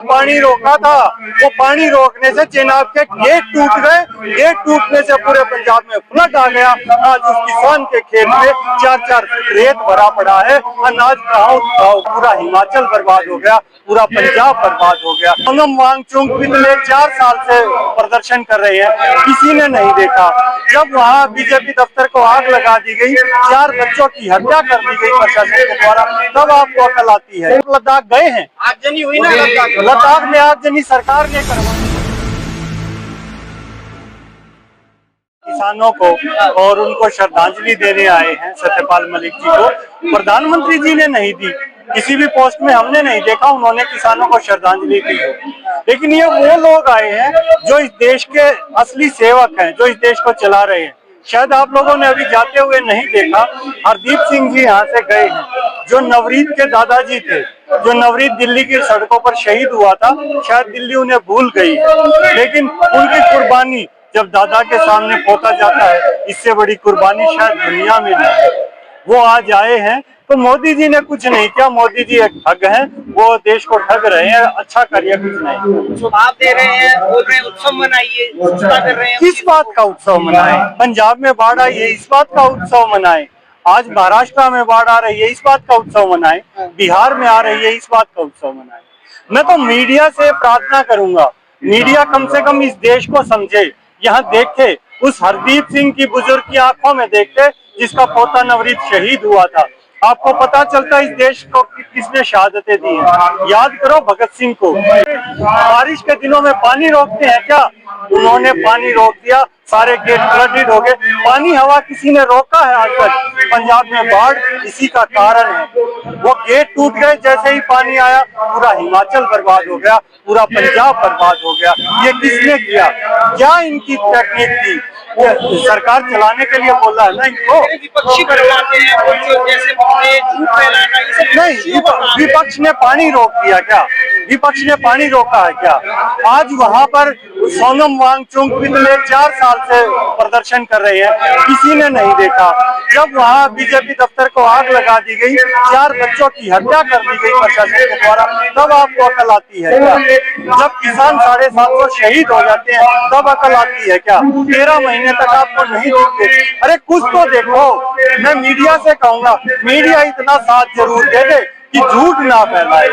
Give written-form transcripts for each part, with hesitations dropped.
पानी रोका था, वो पानी रोकने से चेनाब के गेट टूट गए। गेट टूटने से पूरे पंजाब में फ्लड आ गया। आज उस किसान के खेत में 4-4 फुट रेत भरा पड़ा है। अनाज कहाँ, पूरा हिमाचल बर्बाद हो गया, पूरा पंजाब बर्बाद हो गया। सोनम वांगचुक पिछले 4 साल से प्रदर्शन कर रहे हैं, किसी ने नहीं देखा। जब वहाँ बीजेपी दफ्तर को आग लगा दी गई, 4 बच्चों की हत्या कर दी गई प्रशासन के द्वारा, तब आपको अकल आती है। लद्दाख गए हैं, आगजनी हुई ना लद्दाख में आगजनी सरकार ने करवाई। किसानों को और उनको श्रद्धांजलि देने आए हैं सत्यपाल मलिक जी को, प्रधानमंत्री जी ने नहीं दी, किसी भी पोस्ट में हमने नहीं देखा उन्होंने किसानों को श्रद्धांजलि दी हो। लेकिन ये वो लोग आए हैं जो इस देश के असली सेवक हैं, जो इस देश को चला रहे हैं। शायद आप लोगों ने अभी जाते हुए नहीं देखा, हरदीप सिंह जी यहाँ से गए हैं, जो नवरीत के दादाजी थे, जो नवरीत दिल्ली की सड़कों पर शहीद हुआ था। शायद दिल्ली उन्हें भूल गई, लेकिन उनकी कुर्बानी जब दादा के सामने पोता जाता है, इससे बड़ी कुर्बानी शायद दुनिया में नहीं। वो आज आए हैं, तो मोदी जी ने कुछ नहीं किया। मोदी जी एक ठग हैं, वो देश को ठग रहे हैं, अच्छा करिए कुछ नहीं। आप दे रहे हैं, बोल रहे हैं उत्सव मनाइए, कर रहे हैं। किस बात का उत्सव मनाएं? पंजाब में बाढ़ आई है, इस बात का उत्सव मनाएं। आज महाराष्ट्र में बाढ़ आ रही है, इस बात का उत्सव मनाएं। बिहार में आ रही है, इस बात का उत्सव मनाएं। मैं तो मीडिया से प्रार्थना करूंगा, मीडिया कम से कम इस देश को समझे, यहाँ देखे, उस हरदीप सिंह की बुजुर्ग की आंखों में देखते, जिसका पोता नवरीत शहीद हुआ था। आपको पता चलता इस देश को किसने शहादतें दी हैं। याद करो भगत सिंह को। बारिश के दिनों में पानी रोकते हैं क्या? उन्होंने पानी रोक दिया, सारे गेट फ्लडेड हो गए। पानी हवा किसी ने रोका है आज तक? पंजाब में बाढ़ इसी का कारण है। वो गेट टूट गए, जैसे ही पानी आया पूरा हिमाचल बर्बाद हो गया, पूरा पंजाब बर्बाद हो गया। ये किसने किया? क्या इनकी टेक्निक थी? सरकार चलाने के लिए बोला है ना इनको। विपक्षी करवाते हैं, जैसे झूठ फैलाना, नहीं, विपक्ष ने पानी रोक दिया क्या? विपक्ष ने पानी रोका है क्या? आज वहां पर सोनम वांगचुक पिछले 4 साल से प्रदर्शन कर रहे हैं, किसी ने नहीं देखा। जब वहां बीजेपी दफ्तर को आग लगा दी गई, 4 बच्चों की हत्या कर दी गई प्रशासन के द्वारा, तब आपको अकल आती है क्या? जब किसान 750 शहीद हो जाते हैं, तब अकल आती है क्या? 13 महीने तक आपको नहीं दिखते। अरे कुछ तो देखो। मैं मीडिया से कहूंगा, मीडिया इतना साथ जरूर दे दे कि झूठ ना फैलाए।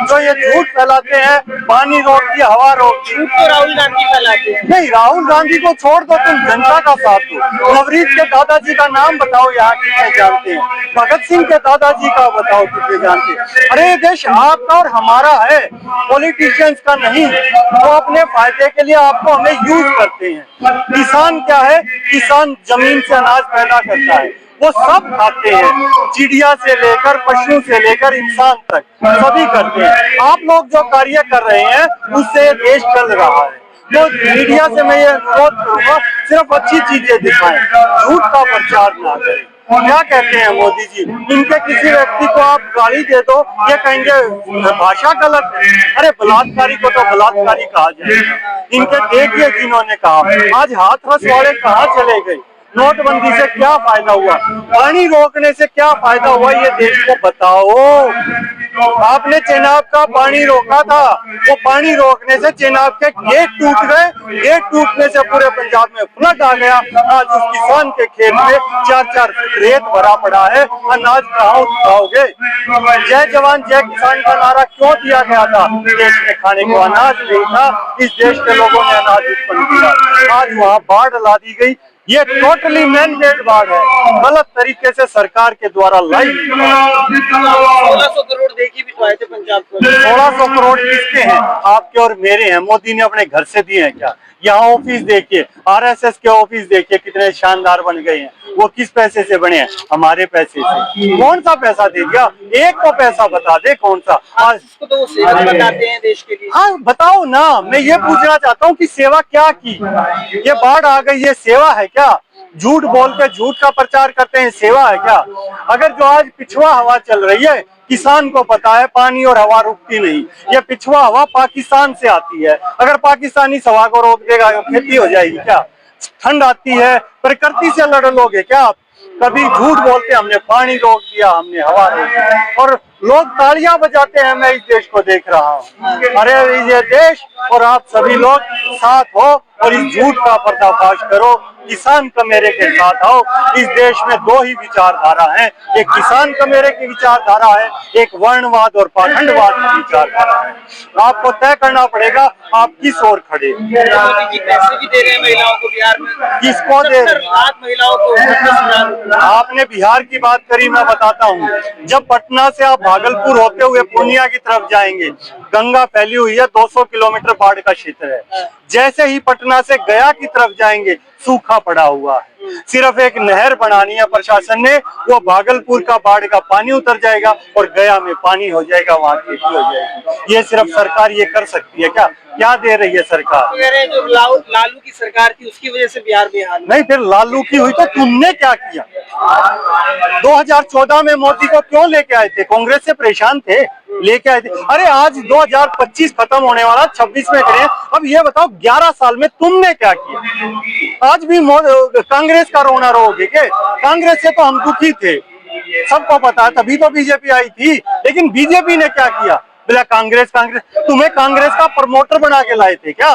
जो ये झूठ फैलाते हैं, पानी रोक दिया, हवा रोक दी, तो राहुल गांधी फैलाते हैं। नहीं, राहुल गांधी को छोड़ दो, तुम जनता का साथ दो। नवरीत के दादाजी का नाम बताओ, यहाँ कितने जानते हैं? भगत सिंह के दादाजी का बताओ, कितने जानते हैं? अरे ये देश आपका और हमारा है, पॉलिटिशियंस का नहीं। वो अपने फायदे के लिए आपको हमें यूज करते हैं। किसान क्या है? किसान जमीन से अनाज पैदा करता है, वो सब खाते हैं, चिड़िया से लेकर पशु से लेकर इंसान तक सभी करते हैं। आप लोग जो कार्य कर रहे हैं, उससे देश चल रहा है। तो मीडिया से मैं ये अनुरोध करूंगा, सिर्फ अच्छी चीजें दिखाएं, झूठ का प्रचार ना करें। क्या कहते हैं मोदी जी? इनके किसी व्यक्ति को आप गाली दे दो, ये कहेंगे भाषा गलत है। अरे बलात्कारी को तो बलात्कारी कहा जाएगा। इनके देखिए जिन्होंने कहा, आज हाथरस वाले कहाँ चले गए? नोटबंदी से क्या फायदा हुआ? पानी रोकने से क्या फायदा हुआ? ये देश को बताओ। आपने चेनाब का पानी रोका था, वो पानी रोकने से चेनाब के गेट टूट गए। गेट टूटने से पूरे पंजाब में फ्लड आ गया। आज उस किसान के खेत में 4-4 फुट रेत भरा पड़ा है। अनाज कहाँ उठाओगे? जय जवान जय किसान का नारा क्यों दिया गया था? देश में खाने को अनाज नहीं था, इस देश के लोगों ने अनाज उत्पन्न किया। आज वहाँ बाढ़ ला दी गई। ये टोटली मैन मेड बाढ़ है, गलत तरीके से सरकार के द्वारा लाई। 1600 करोड़ देखी भी तो आए थे पंजाब को। 1600 करोड़ किसके हैं? आपके और मेरे हैं। मोदी ने अपने घर से दिए हैं क्या? यहाँ ऑफिस देखिए, RSS के ऑफिस देखिए कितने शानदार बन गए हैं। वो किस पैसे से बने हैं? हमारे पैसे से। कौन सा पैसा दे दिया? एक को पैसा बता दे, कौन सा? आज इसको तो वो सेवा बताते हैं देश के लिए। हाँ बताओ ना, मैं ये पूछना चाहता हूँ कि सेवा क्या की? ये बाढ़ आ गई, ये सेवा है क्या? झूठ बोल के झूठ का प्रचार करते हैं, सेवा है क्या? अगर जो आज पिछवा हवा चल रही है, किसान को पता है पानी और हवा रुकती नहीं। ये पिछवा हवा पाकिस्तान से आती है। अगर पाकिस्तान इस हवा को रोक देगा, खेती हो जाएगी क्या? ठंड आती है, प्रकृति से लड़ लोगे क्या आप? कभी झूठ बोलते हमने पानी रोक दिया, हमने हवा रोक दी, और लोग तालियां बजाते हैं, मैं इस देश को देख रहा हूँ। अरे ये देश और आप सभी लोग साथ हो और इस झूठ का पर्दाफाश करो। किसान कमेरे के साथ आओ। इस देश में दो ही विचारधारा है, एक किसान कमेरे की विचारधारा है, एक वर्णवाद और पाखंडवाद की विचारधारा है। आपको तय करना पड़ेगा आप किस ओर खड़े। मोदी जी पैसे भी दे रहे हैं महिलाओं को बिहार में, किसको दे रहे? 70 महिलाओं को। आपने बिहार की बात करी, मैं बताता हूँ। जब पटना से आप भागलपुर होते हुए पूर्णिया की तरफ जाएंगे, गंगा फैली हुई है, 200 किलोमीटर बाढ़ का क्षेत्र है। जैसे ही पटना से गया की तरफ जाएंगे, सूखा पड़ा हुआ है। सिर्फ एक नहर बनानी है प्रशासन ने, वो भागलपुर का बाढ़ का पानी उतर जाएगा और गया में पानी हो जाएगा, वहाँ खेती हो जाएगी। ये सिर्फ सरकार ये कर सकती है क्या? क्या दे रही है सरकार? जो लालू की सरकार थी उसकी वजह से बिहार में हाल नहीं, फिर लालू की हुई तो तुमने क्या किया? 2014 में मोदी को क्यों लेके आए थे? कांग्रेस से परेशान थे, लेके आए थे। अरे आज 2025 खत्म होने वाला, 26 में खड़े हैं। अब ये बताओ 11 साल में तुमने क्या किया? आज भी कांग्रेस का रोना रोगे क्या? कांग्रेस से तो हम दुखी थे, सबको पता है, तभी तो बीजेपी आई थी। लेकिन बीजेपी ने क्या किया? बोला कांग्रेस कांग्रेस। तुम्हें कांग्रेस का प्रमोटर बना के लाए थे क्या?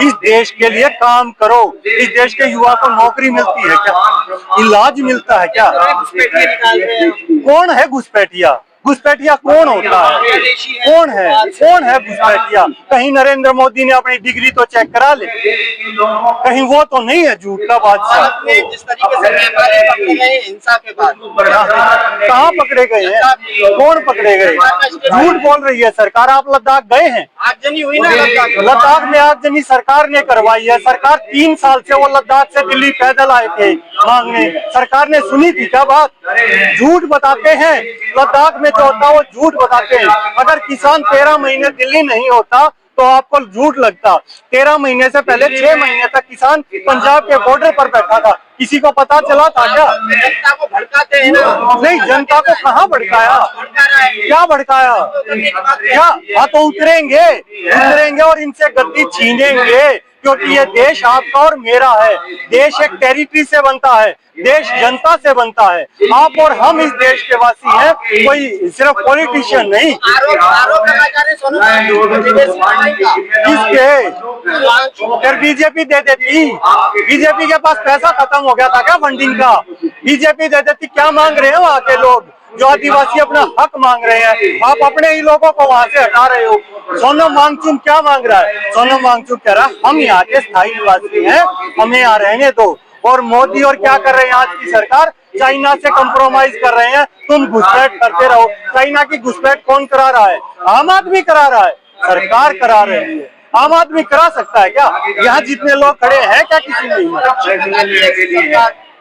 इस देश के लिए काम करो। इस देश के युवा को नौकरी मिलती है क्या? इलाज मिलता है क्या? कौन है घुसपैठिया? घुसपैठिया कौन होता है? कौन है? कौन है घुसपैठिया? कहीं नरेंद्र मोदी ने अपनी डिग्री तो चेक करा ले, कहीं वो तो नहीं है झूठ का बादशाह। जिस तरीके से नेपाली पकड़े गए हिंसा के बाद, कहाँ पकड़े गए हैं? कौन पकड़े गए? झूठ बोल रही है सरकार। आप लद्दाख गए हैं? आगजनी हुई ना लद्दाख में आगजनी सरकार ने करवाई है। सरकार 3 साल से वो लद्दाख से दिल्ली पैदल आए थे मांगने, सरकार ने सुनी थी क्या बात? झूठ बताते हैं। लद्दाख में जो होता है वो झूठ बताते हैं। अगर किसान 13 महीने दिल्ली नहीं होता तो आपको झूठ लगता। 13 महीने से पहले 6 महीने तक किसान पंजाब के बॉर्डर पर बैठा था, किसी को पता चला था क्या? जनता को भड़काते हैं ना। नहीं, जनता को कहाँ भड़काया? क्या भड़काया? क्या? हाँ तो उतरेंगे और इनसे गद्दी छीनेंगे, क्योंकि ये देश आपका और मेरा है। देश एक टेरिटरी से बनता है, देश जनता से बनता है। आप और हम इस देश के वासी हैं, कोई सिर्फ पॉलिटिशियन नहीं। आरोप लगा जा रहे किसके? फिर बीजेपी दे देती। बीजेपी के पास पैसा खत्म हो गया था क्या फंडिंग का? बीजेपी दे देती। क्या मांग रहे हैं वहाँ के लोग? जो आदिवासी अपना हक मांग रहे हैं, आप अपने ही लोगों को वहाँ से हटा रहे हो। सोनम वांगचुक क्या मांग रहा है? सोनम वांगचुक कह रहा है हम यहाँ के स्थायी निवासी हैं, हमें यहाँ रहने दो। और मोदी और क्या कर रहे हैं आज की सरकार? चाइना से कंप्रोमाइज कर रहे हैं। तुम घुसपैठ करते रहो। चाइना की घुसपैठ कौन करा रहा है? आम आदमी करा रहा है, सरकार करा रही है। आम आदमी करा सकता है क्या? यहाँ जितने लोग खड़े हैं क्या किसी नहीं?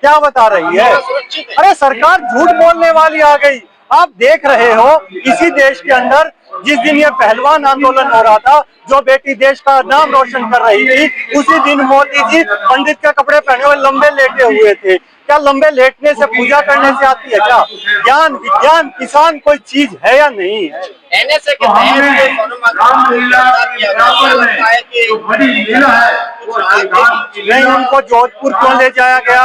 क्या बता रही है? अरे सरकार झूठ बोलने वाली आ गई। आप देख रहे हो इसी देश के अंदर जिस दिन ये पहलवान आंदोलन हो रहा था, जो बेटी देश का नाम रोशन कर रही थी, उसी दिन मोदी जी पंडित के कपड़े पहने हुए लंबे लेटे हुए थे। क्या लंबे लेटने से पूजा करने से आती है क्या? ज्ञान विज्ञान किसान कोई चीज है या नहीं है? नहीं, उनको जोधपुर क्यों ले जाया गया?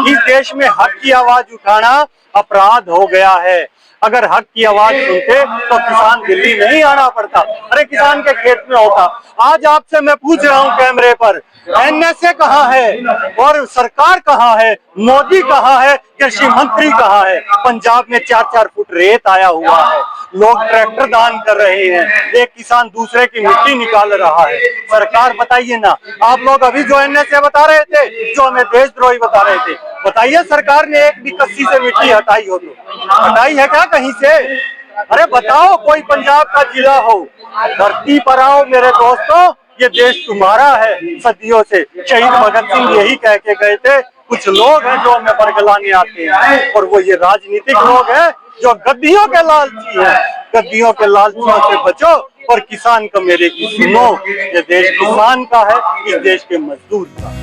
इस देश में हक की आवाज उठाना अपराध हो गया है। अगर हक की आवाज सुनते तो किसान दिल्ली नहीं आना पड़ता। अरे किसान के खेत में होता। आज आपसे मैं पूछ रहा हूँ कैमरे पर, एनएसए कहाँ है और सरकार कहाँ है? मोदी कहाँ है? कृषि मंत्री कहाँ है? पंजाब में 4-4 फुट रेत आया हुआ है, लोग ट्रैक्टर दान कर रहे हैं, एक किसान दूसरे की मिट्टी निकाल रहा है। सरकार बताइए ना। आप लोग अभी जो एनएसए बता रहे थे, जो हमें देशद्रोही बता रहे थे, बताइए सरकार ने एक भी कस्सी से मिट्टी हटाई हो तो? हटाई है क्या कहीं से? अरे बताओ, कोई पंजाब का जिला हो, धरती पर आओ मेरे दोस्तों, ये देश तुम्हारा है। सदियों से शहीद भगत सिंह यही कह के गए थे। कुछ लोग हैं जो हमें बरगलाने आते हैं, और वो ये राजनीतिक लोग हैं जो गद्दियों के लालची हैं। गद्दियों के लालचियों से बचो और किसान का मेरे की सुनो। ये देश किसान का है, इस देश के मजदूर का।